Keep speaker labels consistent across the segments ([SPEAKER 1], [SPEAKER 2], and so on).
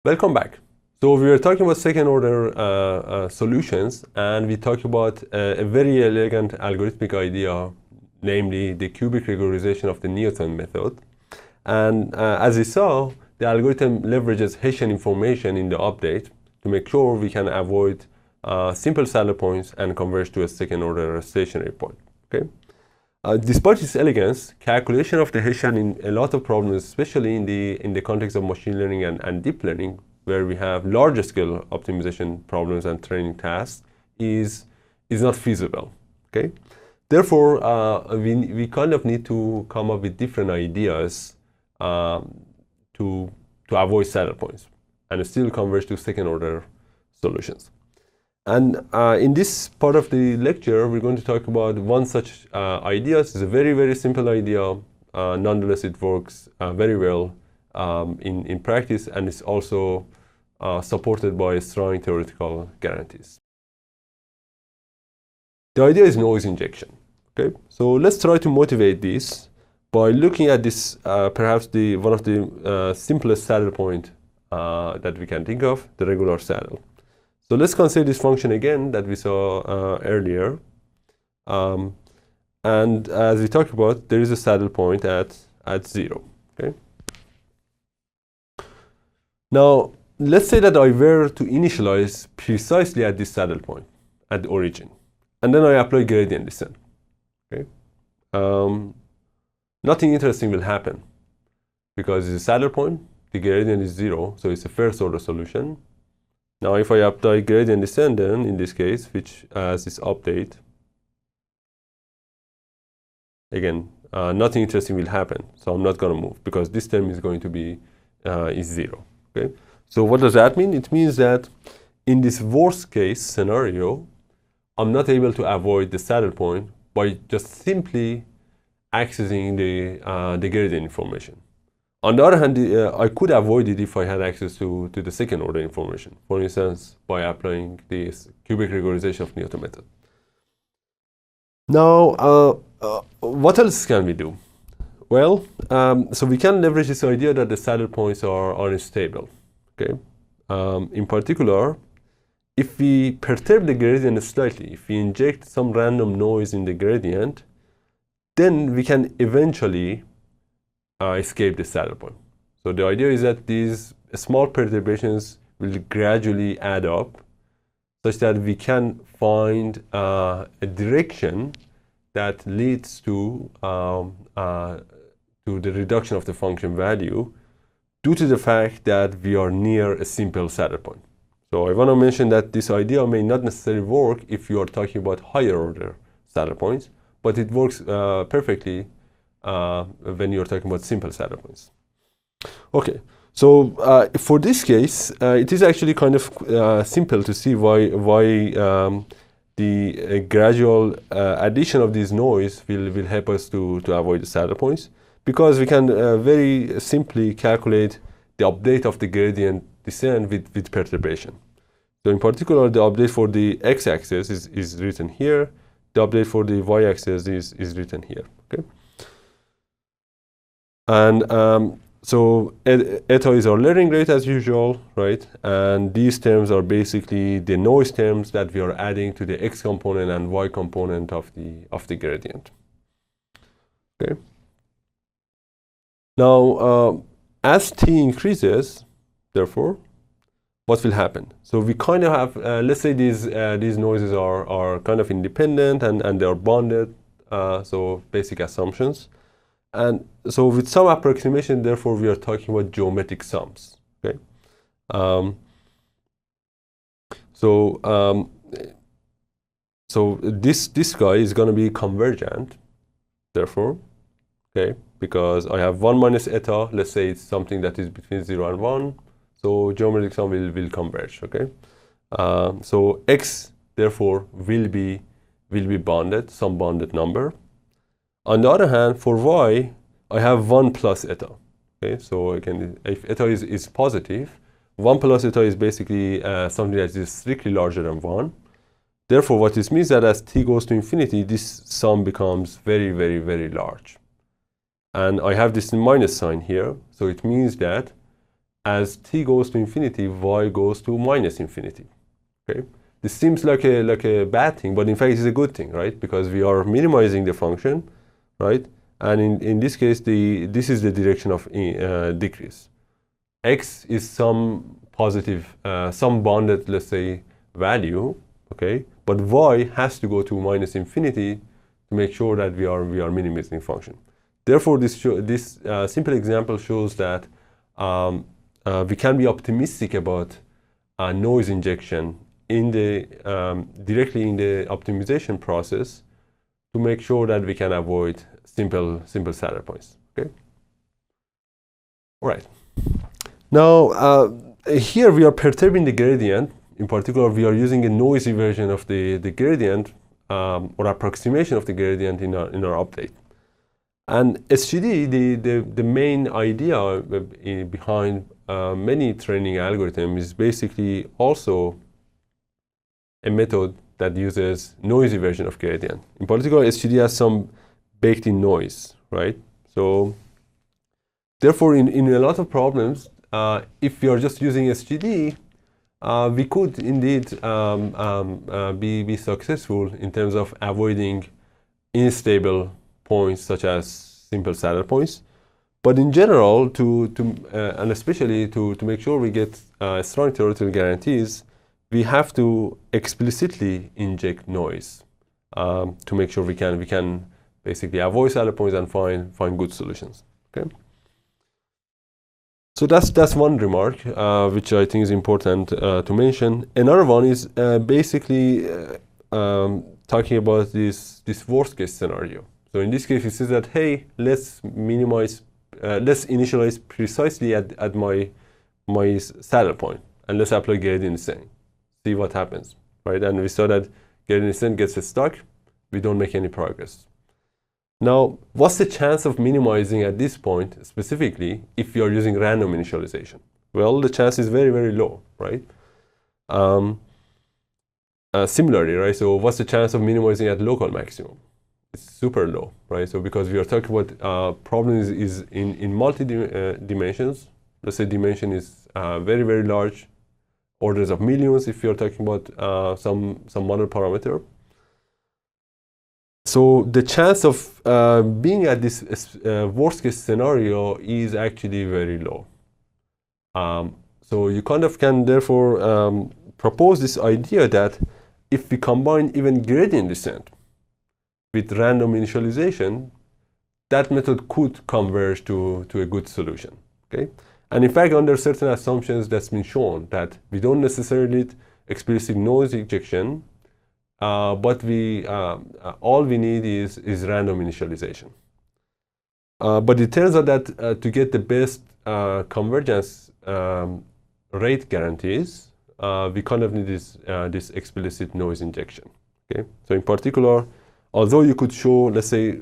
[SPEAKER 1] Welcome back. So we were talking about second order solutions, and we talked about a very elegant algorithmic idea, namely the cubic regularization of the Newton method. And as we saw, the algorithm leverages Hessian information in the update to make sure we can avoid simple saddle points and converge to a second order stationary point. Okay? Despite its elegance, calculation of the Hessian in a lot of problems, especially in the context of machine learning and deep learning, where we have larger scale optimization problems and training tasks, is not feasible. Okay, therefore we kind of need to come up with different ideas to avoid saddle points and still converge to second order solutions. And in this part of the lecture, we're going to talk about one such idea. It's a very, very simple idea. Nonetheless, it works very well in practice, and it's also supported by strong theoretical guarantees. The idea is noise injection. Okay, so let's try to motivate this by looking at this, perhaps one of the simplest saddle point that we can think of, the regular saddle. So let's consider this function again that we saw earlier. And as we talked about, there is a saddle point at 0. Okay. Now, let's say that I were to initialize precisely at this saddle point, at the origin. And then I apply gradient descent. Okay. Nothing interesting will happen because it's a saddle point, the gradient is 0, so it's a first order solution. Now, if I apply gradient descent, then in this case, which has this update, again, nothing interesting will happen. So I'm not going to move because this term is going to be is 0. Okay. So what does that mean? It means that in this worst case scenario, I'm not able to avoid the saddle point by just simply accessing the gradient information. On the other hand, I could avoid it if I had access to the second order information, for instance, by applying this cubic regularization of Newton method. Now, what else can we do? Well, so we can leverage this idea that the saddle points are unstable. Okay. In particular, if we perturb the gradient slightly, if we inject some random noise in the gradient, then we can eventually escape the saddle point. So the idea is that these small perturbations will gradually add up such that we can find a direction that leads to the reduction of the function value due to the fact that we are near a simple saddle point. So I want to mention that this idea may not necessarily work if you are talking about higher order saddle points, but it works perfectly when you're talking about simple saddle points. Okay, so for this case, it is actually kind of simple to see why the gradual addition of this noise will help us to avoid the saddle points, because we can very simply calculate the update of the gradient descent with perturbation. So in particular, the update for the x-axis is written here. The update for the y-axis is written here. Okay. And so eta is our learning rate as usual, right? And these terms are basically the noise terms that we are adding to the x component and y component of the gradient. Okay. Now, as t increases, therefore, what will happen? So we kind of have, let's say these noises are kind of independent and they are bounded, so basic assumptions. And so with some approximation, therefore, we are talking about geometric sums. Okay. So this guy is going to be convergent, therefore, okay, because I have 1 minus eta. Let's say it's something that is between 0 and 1. So geometric sum will converge. Okay. So x therefore will be bounded, some bounded number. On the other hand, for y, I have 1 plus eta. Okay, so again, if eta is positive, 1 plus eta is basically something that is strictly larger than 1. Therefore, what this means is that as t goes to infinity, this sum becomes very, very, very large. And I have this minus sign here, so it means that as t goes to infinity, y goes to minus infinity. Okay, this seems like a bad thing, but in fact it's a good thing, right? Because we are minimizing the function, right? And in this case, this is the direction of decrease. X is some positive, some bounded, let's say, value, okay? But y has to go to minus infinity to make sure that we are minimizing function. Therefore, this simple example shows that we can be optimistic about noise injection in the directly in the optimization process to make sure that we can avoid simple saddle points. Okay. All right. Now here we are perturbing the gradient. In particular, we are using a noisy version of the gradient or approximation of the gradient in our update. And SGD, the main idea behind many training algorithms is basically also a method that uses noisy version of gradient. In particular, SGD has some baked-in noise, right? So therefore, in a lot of problems, if we are just using SGD, we could indeed be successful in terms of avoiding unstable points such as simple saddle points. But in general, and especially to make sure we get strong theoretical guarantees, we have to explicitly inject noise to make sure we can basically avoid saddle points and find good solutions. Okay. So that's one remark which I think is important to mention. Another one is basically talking about this worst case scenario. So in this case, it says that, hey, let's initialize precisely at my saddle point, and let's apply gradient descent. See what happens, right? And we saw that gradient descent gets stuck. We don't make any progress. Now, what's the chance of minimizing at this point, specifically, if you are using random initialization? Well, the chance is very, very low, right? Similarly, right? So what's the chance of minimizing at local maximum? It's super low, right? So because we are talking about problems is in multi-dimensions. Let's say dimension is very, very large, orders of millions if you're talking about some model parameter. So the chance of being at this worst case scenario is actually very low. So you kind of can therefore propose this idea that if we combine even gradient descent with random initialization, that method could converge to a good solution. Okay? And in fact, under certain assumptions, that's been shown that we don't necessarily need explicit noise injection, but all we need is random initialization. But it turns out that to get the best convergence rate guarantees, we kind of need this explicit noise injection. Okay? So in particular, although you could show, let's say,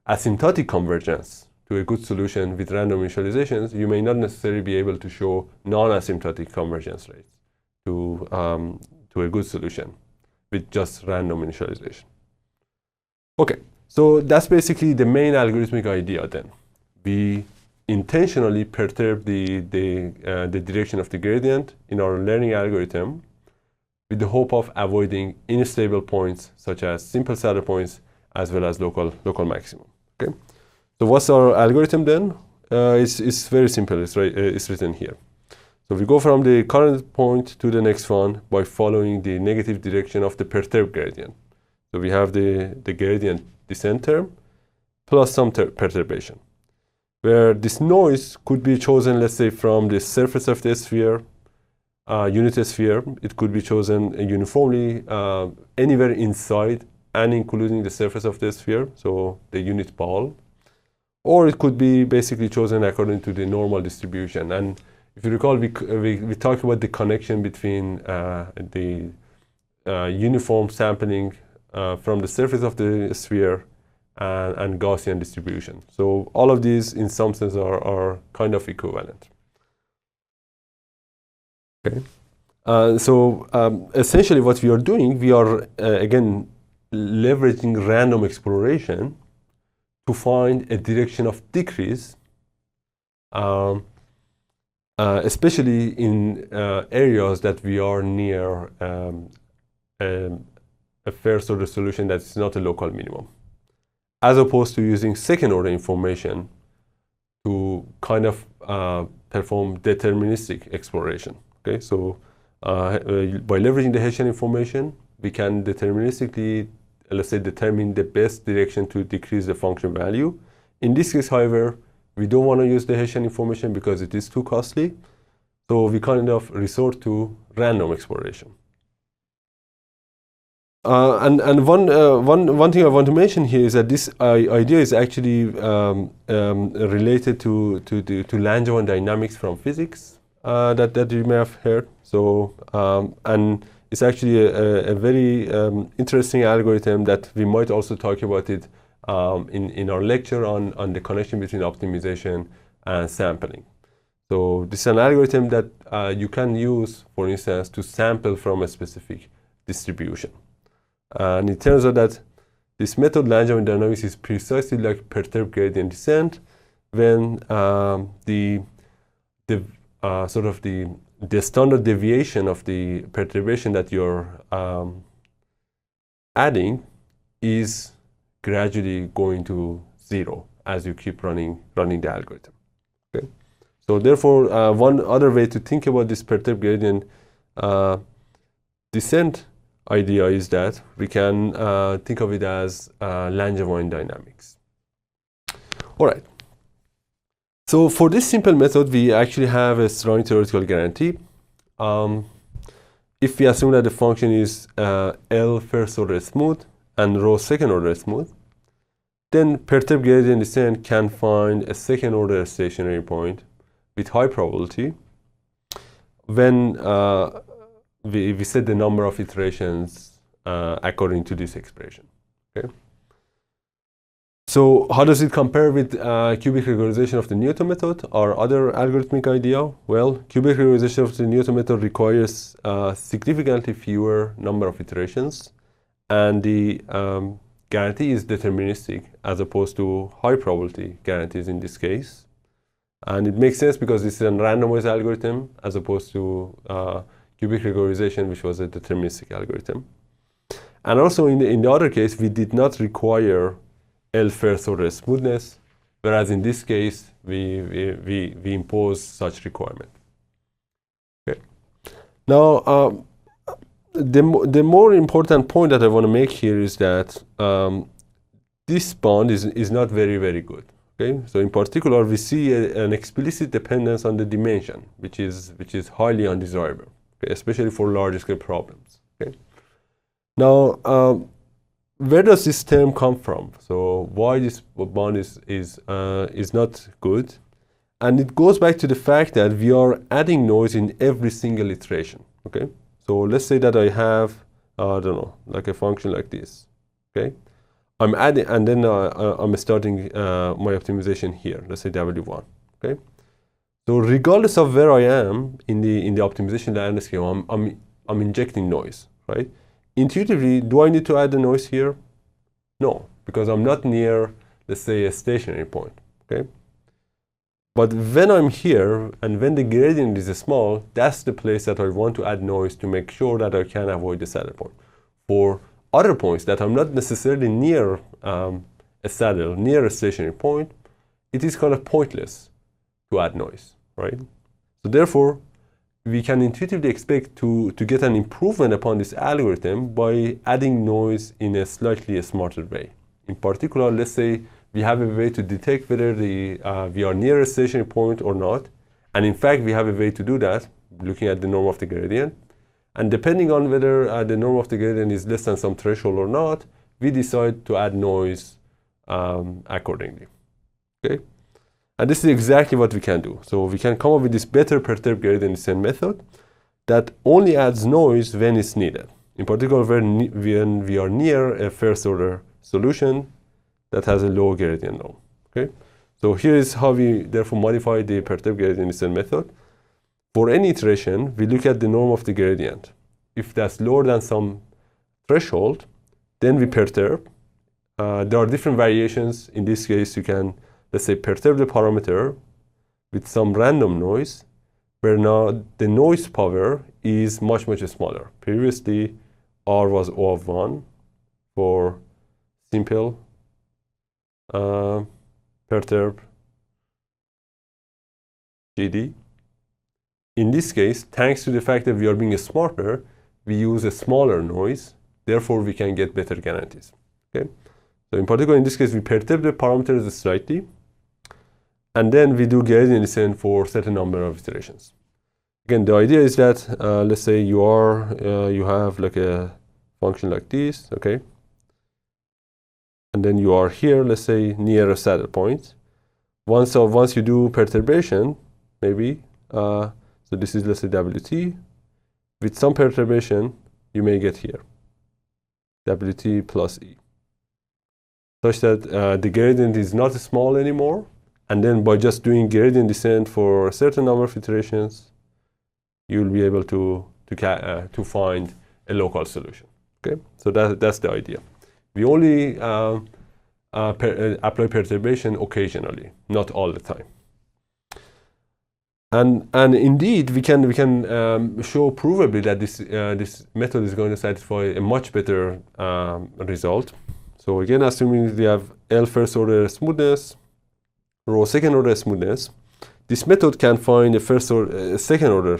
[SPEAKER 1] asymptotic convergence to a good solution with random initializations, you may not necessarily be able to show non-asymptotic convergence rates to a good solution with just random initialization. Okay, so that's basically the main algorithmic idea then. We intentionally perturb the direction of the gradient in our learning algorithm with the hope of avoiding unstable points such as simple saddle points as well as local maximum. Okay, so what's our algorithm then? It's very simple. It's written here. So we go from the current point to the next one by following the negative direction of the perturbed gradient. So we have the gradient descent term plus some perturbation, where this noise could be chosen, let's say, from the surface of the sphere, unit sphere. It could be chosen uniformly anywhere inside and including the surface of the sphere, so the unit ball. Or it could be basically chosen according to the normal distribution. And if you recall, we talked about the connection between the uniform sampling from the surface of the sphere and Gaussian distribution. So all of these, in some sense, are kind of equivalent. Okay. So essentially what we are doing, we are, again, leveraging random exploration to find a direction of decrease especially in areas that we are near a first order solution that is not a local minimum, as opposed to using second order information to kind of perform deterministic exploration. Okay, so by leveraging the Hessian information, we can deterministically, let's say, determine the best direction to decrease the function value. In this case, however, we don't want to use the Hessian information because it is too costly. So we kind of resort to random exploration. And one thing I want to mention here is that this idea is actually related to Langevin dynamics from physics that you may have heard. So and it's actually a very interesting algorithm that we might also talk about it in our lecture on the connection between optimization and sampling. So this is an algorithm that you can use, for instance, to sample from a specific distribution. And it turns out that this method, Langevin dynamics, is precisely like perturbed gradient descent when the standard deviation of the perturbation that you're adding is gradually going to zero as you keep running the algorithm. Okay? So therefore, one other way to think about this perturbed gradient descent idea is that we can think of it as Langevin dynamics. All right. So for this simple method, we actually have a strong theoretical guarantee. If we assume that the function is L first order smooth and rho second order smooth, then perturbed gradient descent can find a second order stationary point with high probability when we set the number of iterations according to this expression. Okay. So how does it compare with cubic regularization of the Newton method or other algorithmic idea? Well, cubic regularization of the Newton method requires significantly fewer number of iterations, and the guarantee is deterministic as opposed to high probability guarantees in this case. And it makes sense because this is a randomized algorithm as opposed to cubic regularization, which was a deterministic algorithm. And also in the other case, we did not require L first order smoothness, whereas in this case, we impose such requirement. Okay. Now, the more important point that I want to make here is that this bond is not very, very good. Okay, so in particular, we see an explicit dependence on the dimension, which is highly undesirable, okay, especially for large-scale problems. Okay. Now, where does this term come from? So why this bond is not good? And it goes back to the fact that we are adding noise in every single iteration. Okay, so let's say that I have I don't know, like a function like this. Okay. I'm adding, and then I'm starting my optimization here. Let's say W1. Okay. So regardless of where I am in the optimization landscape, I'm injecting noise, right? Intuitively, do I need to add the noise here? No, because I'm not near, let's say, a stationary point. Okay. But when I'm here and when the gradient is small, that's the place that I want to add noise to make sure that I can avoid the saddle point. For other points that I'm not necessarily near a saddle, near a stationary point, it is kind of pointless to add noise, right? So therefore, we can intuitively expect to get an improvement upon this algorithm by adding noise in a slightly smarter way. In particular, let's say we have a way to detect whether we are near a stationary point or not. And in fact, we have a way to do that, looking at the norm of the gradient. And depending on whether the norm of the gradient is less than some threshold or not, we decide to add noise accordingly. Okay? And this is exactly what we can do. So we can come up with this better perturbed gradient descent method that only adds noise when it's needed. In particular, when we are near a first order solution that has a low gradient norm. Okay? So here is how we therefore modify the perturbed gradient descent method. For any iteration, we look at the norm of the gradient. If that's lower than some threshold, then we perturb. There are different variations. In this case, you can, let's say, perturb the parameter with some random noise. where now the noise power is much, much smaller. Previously, R was O of 1 for simple perturb GD. In this case, thanks to the fact that we are being smarter, we use a smaller noise, therefore we can get better guarantees. Okay? So in particular, in this case, we perturb the parameters slightly, and then we do gradient descent for certain number of iterations. Again, the idea is that let's say you have like a function like this, okay, and then you are here, let's say near a saddle point. Once you do perturbation, maybe so this is, let's say, WT. With some perturbation, you may get here WT plus E, such that the gradient is not small anymore. And then by just doing gradient descent for a certain number of iterations, you'll be able to find a local solution. Okay, so that's the idea. We only apply perturbation occasionally, not all the time. And indeed, we can show provably that this method is going to satisfy a much better result. So again, assuming we have L first order smoothness, rho second order smoothness, this method can find a second order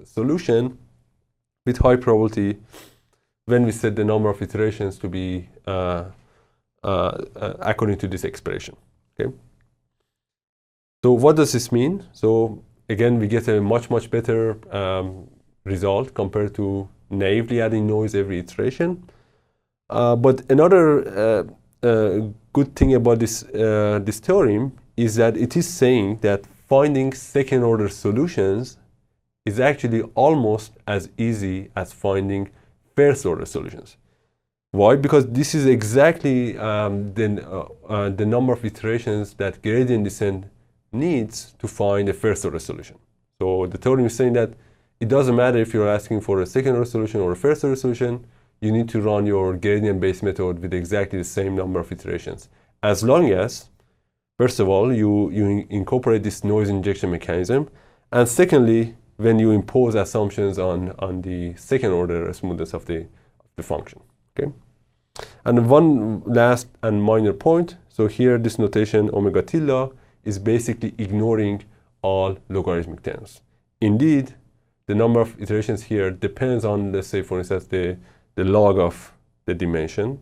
[SPEAKER 1] solution with high probability when we set the number of iterations to be according to this expression. Okay. So what does this mean? So again, we get a much better result compared to naively adding noise every iteration. But another good thing about this theorem is that it is saying that finding second order solutions is actually almost as easy as finding first order solutions. Why? Because this is exactly the number of iterations that gradient descent needs to find a first order solution. So the theorem is saying that it doesn't matter if you're asking for a second order solution or a first order solution, you need to run your gradient based method with exactly the same number of iterations. As long as, first of all, you incorporate this noise injection mechanism, and secondly, when you impose assumptions on the second order smoothness of the function. Okay? And one last and minor point. So here, this notation omega tilde is basically ignoring all logarithmic terms. Indeed, the number of iterations here depends on, let's say, for instance, the log of the dimension.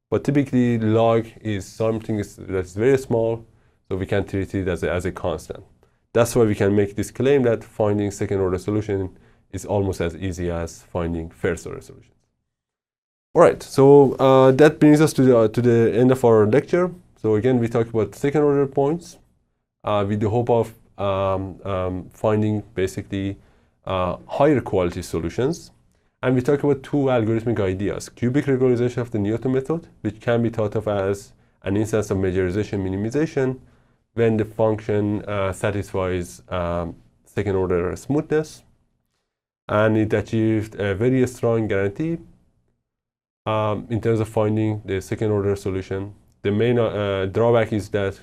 [SPEAKER 1] But typically, log is something that's very small, so we can treat it as a constant. That's why we can make this claim that finding second order solution is almost as easy as finding first order solutions. All right, so that brings us to the end of our lecture. So again, we talked about second order points with the hope of finding basically higher quality solutions. And we talk about two algorithmic ideas: cubic regularization of the Newton method, which can be thought of as an instance of majorization minimization when the function satisfies second order smoothness, and it achieved a very strong guarantee in terms of finding the second order solution. The main drawback is that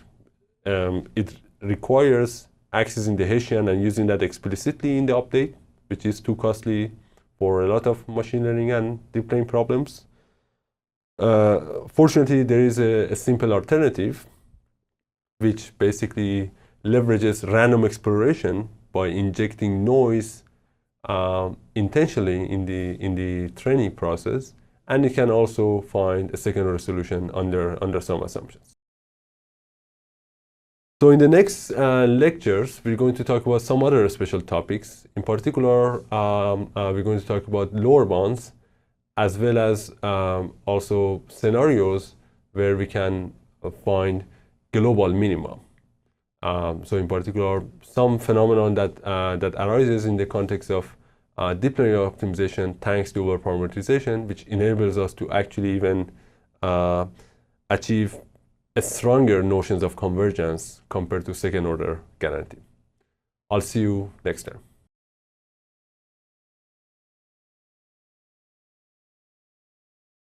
[SPEAKER 1] it requires accessing the Hessian and using that explicitly in the update, which is too costly for a lot of machine learning and deep learning problems. Fortunately, there is a simple alternative, which basically leverages random exploration by injecting noise intentionally in the training process, and it can also find a second order solution under some assumptions. So in the next lectures, we're going to talk about some other special topics. In particular, we're going to talk about lower bounds, as well as also scenarios where we can find global minima. So in particular, some phenomenon that arises in the context of deep learning optimization thanks to overparameterization, which enables us to actually even achieve stronger notions of convergence compared to second order guarantee. I'll see you next time.